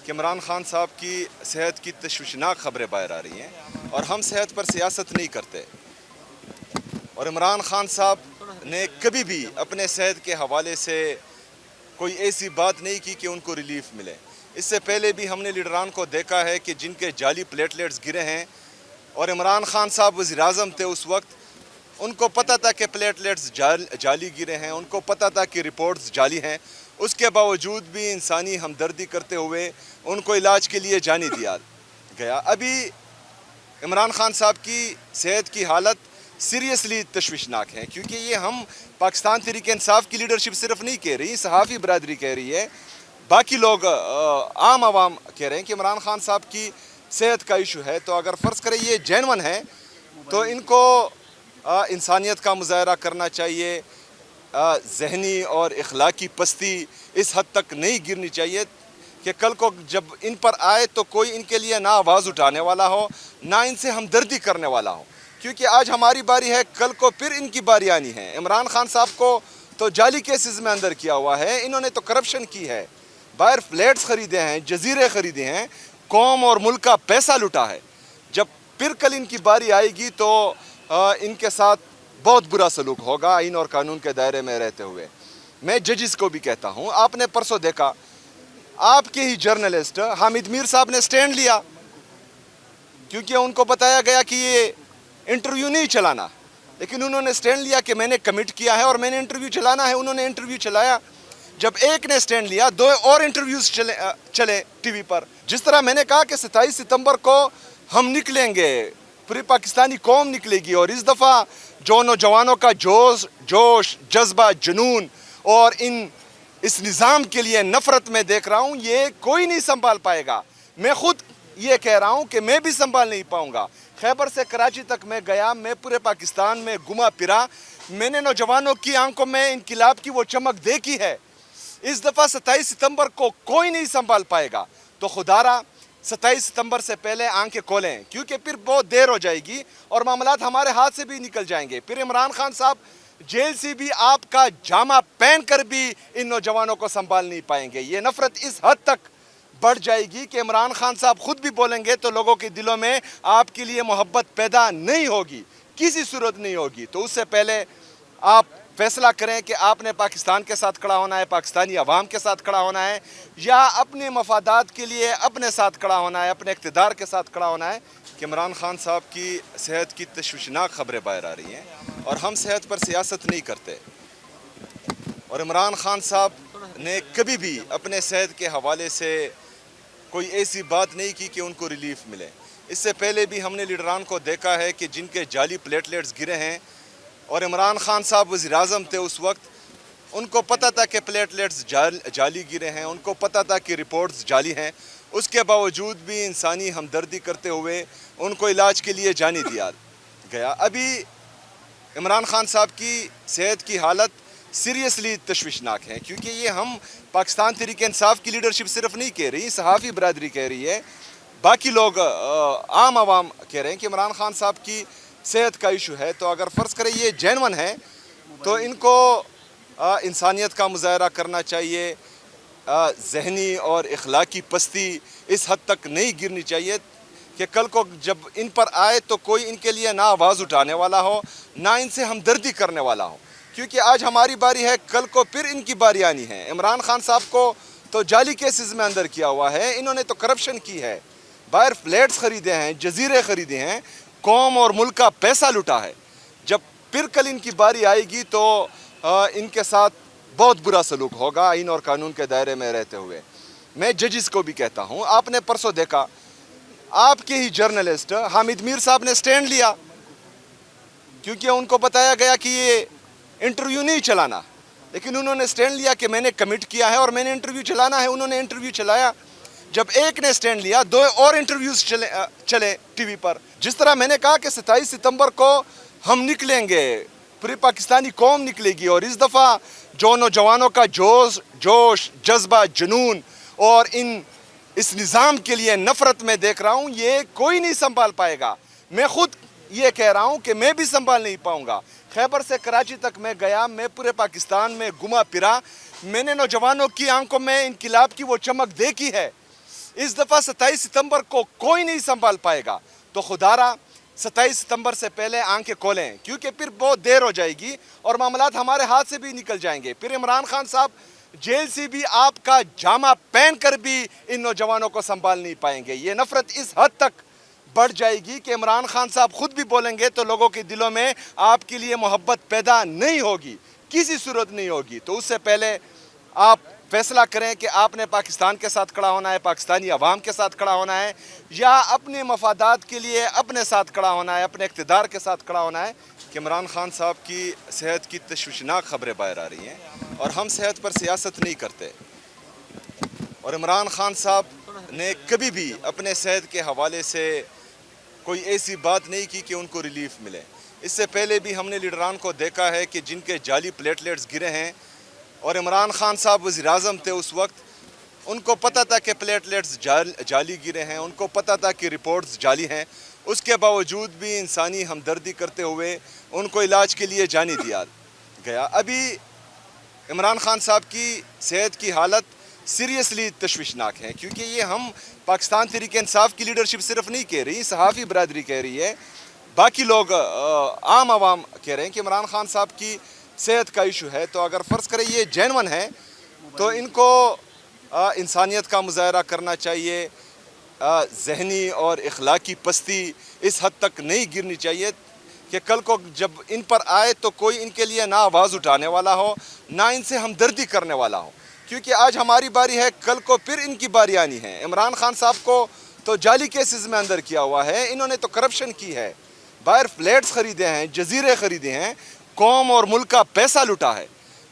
کہ عمران خان صاحب کی صحت کی تشویشناک خبریں باہر آ رہی ہیں اور ہم صحت پر سیاست نہیں کرتے، اور عمران خان صاحب نے کبھی بھی اپنے صحت کے حوالے سے کوئی ایسی بات نہیں کی کہ ان کو ریلیف ملے۔ اس سے پہلے بھی ہم نے لیڈران کو دیکھا ہے کہ جن کے جعلی پلیٹلیٹس گرے ہیں، اور عمران خان صاحب وزیر اعظم تھے اس وقت، ان کو پتہ تھا کہ پلیٹلیٹس جعلی گرے ہیں، ان کو پتہ تھا کہ رپورٹس جعلی ہیں، اس کے باوجود بھی انسانی ہمدردی کرتے ہوئے ان کو علاج کے لیے جانے دیا گیا۔ ابھی عمران خان صاحب کی صحت کی حالت سیریسلی تشویشناک ہے، کیونکہ یہ ہم پاکستان تحریک انصاف کی لیڈرشپ صرف نہیں کہہ رہی، صحافی برادری کہہ رہی ہے، باقی لوگ عام عوام کہہ رہے ہیں کہ عمران خان صاحب کی صحت کا ایشو ہے۔ تو اگر فرض کریں یہ جینون ہے تو ان کو انسانیت کا مظاہرہ کرنا چاہیے، ذہنی اور اخلاقی پستی اس حد تک نہیں گرنی چاہیے کہ کل کو جب ان پر آئے تو کوئی ان کے لیے نہ آواز اٹھانے والا ہو، نہ ان سے ہمدردی کرنے والا ہو، کیونکہ آج ہماری باری ہے، کل کو پھر ان کی باری آنی ہے۔ عمران خان صاحب کو تو جعلی کیسز میں اندر کیا ہوا ہے، انہوں نے تو کرپشن کی ہے، باہر فلیٹس خریدے ہیں، جزیرے خریدے ہیں، قوم اور ملک کا پیسہ لٹا ہے۔ جب پھر کل ان کی باری آئے گی تو ان کے ساتھ بہت برا سلوک ہوگا آئین اور قانون کے دائرے میں رہتے ہوئے۔ میں ججز کو بھی کہتا ہوں، آپ نے پرسوں دیکھا آپ کے ہی جرنلسٹ حامد میر صاحب نے سٹینڈ لیا، کیونکہ ان کو بتایا گیا کہ یہ انٹرویو نہیں چلانا، لیکن انہوں نے سٹینڈ لیا کہ میں نے کمٹ کیا ہے اور میں نے انٹرویو چلانا ہے۔ انہوں نے انٹرویو چلایا، جب ایک نے سٹینڈ لیا، دو اور انٹرویوز چلے ٹی وی پر۔ جس طرح میں نے کہا کہ 27 ستمبر کو ہم نکلیں گے، پوری پاکستانی قوم نکلے گی، اور اس دفعہ جو نوجوانوں کا جوش، جذبہ، جنون اور اس نظام کے لیے نفرت میں دیکھ رہا ہوں، یہ کوئی نہیں سنبھال پائے گا۔ میں خود یہ کہہ رہا ہوں کہ میں بھی سنبھال نہیں پاؤں گا۔ خیبر سے کراچی تک میں گیا، میں پورے پاکستان میں گھما پھرا، میں نے نوجوانوں کی آنکھوں میں انقلاب کی وہ چمک دیکھی ہے۔ اس دفعہ 27 ستمبر کو کوئی نہیں سنبھال پائے گا، تو خدا را 27 ستمبر سے پہلے آنکھیں کھولیں، کیونکہ پھر بہت دیر ہو جائے گی اور معاملات ہمارے ہاتھ سے بھی نکل جائیں گے۔ پھر عمران خان صاحب جیل سے بھی آپ کا جامہ پہن کر بھی ان نوجوانوں کو سنبھال نہیں پائیں گے۔ یہ نفرت اس حد تک بڑھ جائے گی کہ عمران خان صاحب خود بھی بولیں گے تو لوگوں کے دلوں میں آپ کے لیے محبت پیدا نہیں ہوگی، کسی صورت نہیں ہوگی۔ تو اس سے پہلے آپ فیصلہ کریں کہ آپ نے پاکستان کے ساتھ کھڑا ہونا ہے، پاکستانی عوام کے ساتھ کھڑا ہونا ہے، یا اپنے مفادات کے لیے اپنے ساتھ کھڑا ہونا ہے، اپنے اقتدار کے ساتھ کھڑا ہونا ہے۔ کہ عمران خان صاحب کی صحت کی تشویشناک خبریں باہر آ رہی ہیں اور ہم صحت پر سیاست نہیں کرتے، اور عمران خان صاحب نے کبھی بھی اپنے صحت کے حوالے سے کوئی ایسی بات نہیں کی کہ ان کو ریلیف ملے۔ اس سے پہلے بھی ہم نے لیڈران کو دیکھا ہے کہ جن کے جعلی پلیٹلیٹس گرے ہیں، اور عمران خان صاحب وزیر اعظم تھے اس وقت، ان کو پتہ تھا کہ پلیٹلیٹس جعلی گرے ہیں، ان کو پتہ تھا کہ رپورٹس جعلی ہیں، اس کے باوجود بھی انسانی ہمدردی کرتے ہوئے ان کو علاج کے لیے جانے دیا گیا۔ ابھی عمران خان صاحب کی صحت کی حالت سیریسلی تشویشناک ہے، کیونکہ یہ ہم پاکستان تحریک انصاف کی لیڈرشپ صرف نہیں کہہ رہی، صحافی برادری کہہ رہی ہے، باقی لوگ عام عوام کہہ رہے ہیں کہ عمران خان صاحب کی صحت کا ایشو ہے۔ تو اگر فرض کریں یہ جینون ہے تو ان کو انسانیت کا مظاہرہ کرنا چاہیے، ذہنی اور اخلاقی پستی اس حد تک نہیں گرنی چاہیے کہ کل کو جب ان پر آئے تو کوئی ان کے لیے نہ آواز اٹھانے والا ہو، نہ ان سے ہمدردی کرنے والا ہو، کیونکہ آج ہماری باری ہے، کل کو پھر ان کی باری آنی ہے۔ عمران خان صاحب کو تو جعلی کیسز میں اندر کیا ہوا ہے، انہوں نے تو کرپشن کی ہے، باہر فلیٹس خریدے ہیں، جزیرے خریدے ہیں، قوم اور ملک کا پیسہ لٹا ہے۔ جب پھر کل ان کی باری آئے گی تو ان کے ساتھ بہت برا سلوک ہوگا آئین اور قانون کے دائرے میں رہتے ہوئے۔ میں ججز کو بھی کہتا ہوں، آپ نے پرسوں دیکھا آپ کے ہی جرنلسٹ حامد میر صاحب نے سٹینڈ لیا، کیونکہ ان کو بتایا گیا کہ یہ انٹرویو نہیں چلانا، لیکن انہوں نے سٹینڈ لیا کہ میں نے کمٹ کیا ہے اور میں نے انٹرویو چلانا ہے۔ انہوں نے انٹرویو چلایا، جب ایک نے سٹینڈ لیا، دو اور انٹرویوز چلے ٹی وی پر۔ جس طرح میں نے کہا کہ 27 ستمبر کو ہم نکلیں گے، پوری پاکستانی قوم نکلے گی، اور اس دفعہ جو نوجوانوں کا جوش، جذبہ، جنون اور اس نظام کے لیے نفرت میں دیکھ رہا ہوں، یہ کوئی نہیں سنبھال پائے گا۔ میں خود یہ کہہ رہا ہوں کہ میں بھی سنبھال نہیں پاؤں گا۔ خیبر سے کراچی تک میں گیا، میں پورے پاکستان میں گھما پھرا، میں نے نوجوانوں کی آنکھوں میں انقلاب کی وہ چمک دیکھی ہے۔ इस दफ़ा 27 सितंबर को कोई नहीं संभाल पाएगा, तो खुदारा 27 सितंबर से पहले आंखें खोलें, क्योंकि फिर बहुत देर हो जाएगी और मामलात हमारे हाथ से भी निकल जाएंगे। फिर इमरान खान साहब जेल से भी आपका जामा पहन कर भी इन नौजवानों को संभाल नहीं पाएंगे। ये नफरत इस हद तक बढ़ जाएगी कि इमरान खान साहब खुद भी बोलेंगे तो लोगों के दिलों में आपके लिए मोहब्बत पैदा नहीं होगी, किसी सूरत नहीं होगी। तो उससे पहले आप फैसला करें कि आपने पाकिस्तान के साथ खड़ा होना है, पाकिस्तानी अवाम के साथ खड़ा होना है, या अपने मफादात के लिए अपने साथ खड़ा होना है, अपने इक़्तिदार के साथ खड़ा होना है। कि इमरान खान साहब की सेहत की तशवीशनाक खबरें बाहर आ रही हैं और हम सेहत पर सियासत नहीं करते। और इमरान खान साहब ने कभी भी अपने सेहत के हवाले से कोई ऐसी बात नहीं की कि उनको रिलीफ मिले। इससे पहले भी हमने लीडरान को देखा है कि जिनके जाली प्लेटलेट्स गिरे हैं, और इमरान खान साहब वज़ीर-ए-आज़म थे उस वक्त, उनको पता था कि प्लेटलेट्स जाली गिरे हैं, उनको पता था कि रिपोर्ट्स जाली हैं, उसके बावजूद भी इंसानी हमदर्दी करते हुए उनको इलाज के लिए जाने दिया गया। अभी इमरान खान साहब की सेहत की हालत सीरियसली तशवीशनाक है, क्योंकि ये हम पाकिस्तान तहरीक इंसाफ की लीडरशिप सिर्फ नहीं कह रही, सहाफ़ी बरादरी कह रही है, बाकी लोग आम आवाम कह रहे हैं कि इमरान खान साहब की सेहत का इशू है। तो अगर फ़र्ज़ करें ये जेन्युइन है तो इनको इंसानियत का मुज़ाहरा करना चाहिए। ज़हनी और इखलाकी पस्ती इस हद तक नहीं गिरनी चाहिए कि कल को जब इन पर आए तो कोई इनके लिए ना आवाज़ उठाने वाला हो, ना इनसे हमदर्दी करने वाला हो, क्योंकि आज हमारी बारी है, कल को फिर इनकी बारी आनी है। इमरान खान साहब को तो जाली केसेस में अंदर किया हुआ है, इन्होंने तो करप्शन की है, बाहर फ्लैट्स ख़रीदे हैं, जजीरे ख़रीदे हैं, कौम और मुल्क का पैसा लुटा है।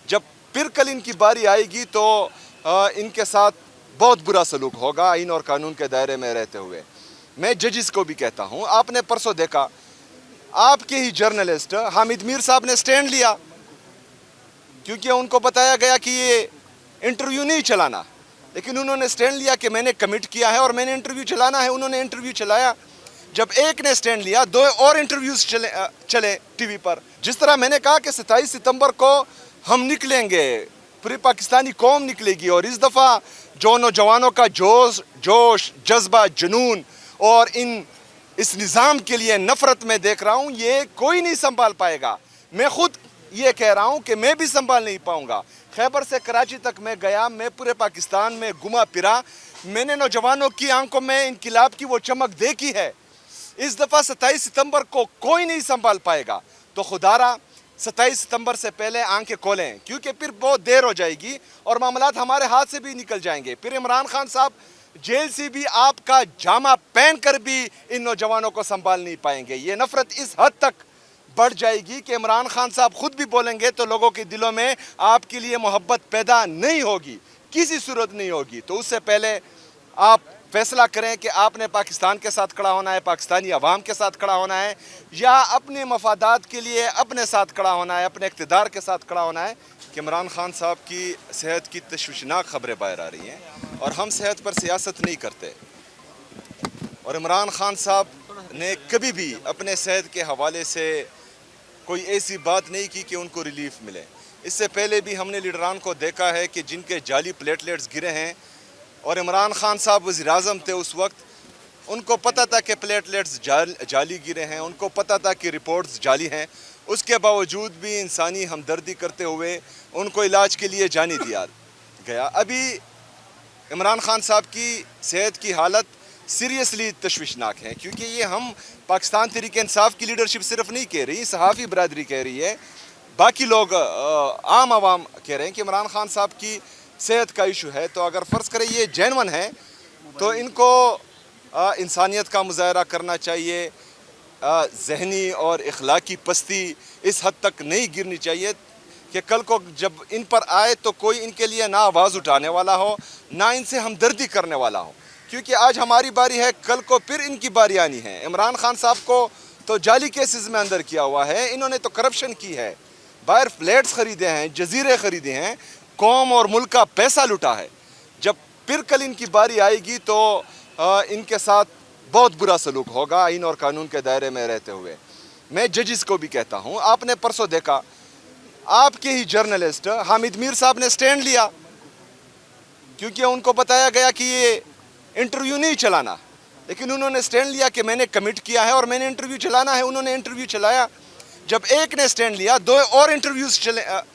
जब फिर कल इनकी बारी आएगी तो इनके साथ बहुत बुरा सलूक होगा आइन और कानून के दायरे में रहते हुए। मैं जजिस को भी कहता हूँ, आपने परसों देखा आपके ही जर्नलिस्ट हामिद मीर साहब ने स्टैंड लिया, क्योंकि उनको बताया गया कि ये इंटरव्यू नहीं चलाना, लेकिन उन्होंने स्टैंड लिया कि मैंने कमिट किया है और मैंने इंटरव्यू चलाना है। उन्होंने इंटरव्यू चलाया। जब एक ने स्टैंड लिया, 2 और इंटरव्यूज चले टीवी पर। जिस तरह मैंने कहा कि 27 सितंबर को हम निकलेंगे, पूरी पाकिस्तानी कौम निकलेगी, और इस दफ़ा जो नौजवानों का जोश जज्बा जुनून और इस निज़ाम के लिए नफ़रत में देख रहा हूँ, ये कोई नहीं संभाल पाएगा। मैं खुद ये कह रहा हूँ कि मैं भी संभाल नहीं पाऊँगा। खैबर से कराची तक मैं गया, मैं पूरे पाकिस्तान में घुमा फिरा, मैंने नौजवानों की आंखों में इनकलाब की वो चमक देखी है। इस दफ़ा 27 सितंबर को कोई नहीं संभाल पाएगा, तो खुदारा 27 सितंबर से पहले आंखें खोलें, क्योंकि फिर बहुत देर हो जाएगी और मामलात हमारे हाथ से भी निकल जाएंगे। फिर इमरान खान साहब जेल से भी आपका जामा पहन कर भी इन नौजवानों को संभाल नहीं पाएंगे। ये नफरत इस हद तक बढ़ जाएगी कि इमरान खान साहब खुद भी बोलेंगे तो लोगों के दिलों में आपके लिए मोहब्बत पैदा नहीं होगी, किसी सूरत नहीं होगी। तो उससे पहले आप फैसला करें कि आपने पाकिस्तान के साथ खड़ा होना है, पाकिस्तानी अवाम के साथ खड़ा होना है, या अपने मफादात के लिए अपने साथ खड़ा होना है, अपने इक़्तिदार के साथ खड़ा होना है। कि इमरान खान साहब की सेहत की तशवीशनाक खबरें बाहर आ रही हैं और हम सेहत पर सियासत नहीं करते। और इमरान खान साहब ने कभी भी अपने सेहत के हवाले से कोई ऐसी बात नहीं की कि उनको रिलीफ मिले। इससे पहले भी हमने लीडरान को देखा है कि जिनके जाली प्लेटलेट्स गिरे हैं, और इमरान खान साहब वज़ीर-ए-आज़म थे उस वक्त, उनको पता था कि प्लेटलेट्स जाली गिरे हैं, उनको पता था कि रिपोर्ट्स जाली हैं, उसके बावजूद भी इंसानी हमदर्दी करते हुए उनको इलाज के लिए जाने दिया गया। अभी इमरान खान साहब की सेहत की हालत सीरियसली तशवीशनाक है, क्योंकि ये हम पाकिस्तान तहरीक इंसाफ की लीडरशिप सिर्फ नहीं कह रही, सहाफ़ी बरादरी कह रही है, बाकी लोग आम आवाम कह रहे हैं कि इमरान खान साहब की सेहत का इशू है। तो अगर फ़र्ज़ करें ये जेन्युइन है तो इनको इंसानियत का मुज़ाहरा करना चाहिए। ज़हनी और इखलाकी पस्ती इस हद तक नहीं गिरनी चाहिए कि कल को जब इन पर आए तो कोई इनके लिए ना आवाज़ उठाने वाला हो, ना इनसे हमदर्दी करने वाला हो, क्योंकि आज हमारी बारी है, कल को फिर इनकी बारी आनी है। इमरान खान साहब को तो जाली केसेस में अंदर किया हुआ है, इन्होंने तो करप्शन की है, बाहर फ्लैट्स ख़रीदे हैं, जजीरे ख़रीदे हैं, कौम और मुल्क का पैसा लुटा है। जब फिर कल इनकी बारी आएगी तो इनके साथ बहुत बुरा सलूक होगा आइन और कानून के दायरे में रहते हुए। मैं जजिस को भी कहता हूँ, आपने परसों देखा आपके ही जर्नलिस्ट हामिद मीर साहब ने स्टैंड लिया, क्योंकि उनको बताया गया कि ये इंटरव्यू नहीं चलाना, लेकिन उन्होंने स्टैंड लिया कि मैंने कमिट किया है और मैंने इंटरव्यू चलाना है। उन्होंने इंटरव्यू चलाया। जब एक ने स्टैंड लिया, 2 और इंटरव्यूज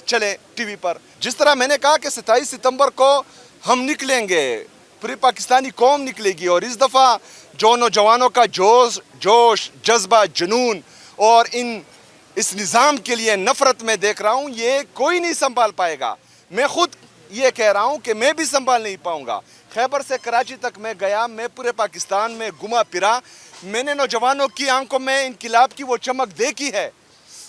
चले टीवी पर। जिस तरह मैंने कहा कि 27 सितंबर को हम निकलेंगे, पूरी पाकिस्तानी कौम निकलेगी, और इस दफ़ा जो नौजवानों का जोश, जज्बा, जुनून और इस निज़ाम के लिए नफ़रत में देख रहा हूँ, ये कोई नहीं संभाल पाएगा। मैं खुद ये कह रहा हूँ कि मैं भी संभाल नहीं पाऊँगा। खैबर से कराची तक मैं गया, मैं पूरे पाकिस्तान में घुमा फिरा, मैंने नौजवानों की आंखों में इनकलाब की वो चमक देखी है।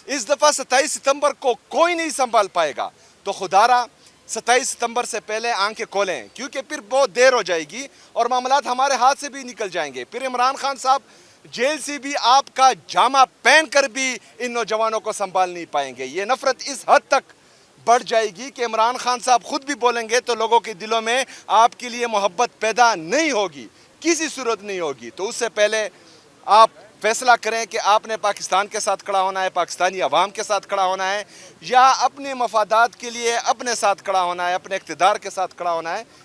इस दफ़ा 27 सितंबर को कोई नहीं संभाल पाएगा। तो खुदारा 27 सितंबर से पहले आंखें खोलें, क्योंकि फिर बहुत देर हो जाएगी और मामलात हमारे हाथ से भी निकल जाएंगे। फिर इमरान खान साहब जेल से भी आपका जामा पहन कर भी इन नौजवानों को संभाल नहीं पाएंगे। ये नफ़रत इस हद तक बढ़ जाएगी कि इमरान खान साहब खुद भी बोलेंगे तो लोगों के दिलों में आपके लिए मोहब्बत पैदा नहीं होगी, किसी सूरत नहीं होगी। तो उससे पहले आप फैसला करें कि आपने पाकिस्तान के साथ खड़ा होना है, पाकिस्तानी अवाम के साथ खड़ा होना है, या अपने मफादात के लिए अपने साथ खड़ा होना है, अपने इक़्तिदार के साथ खड़ा होना है।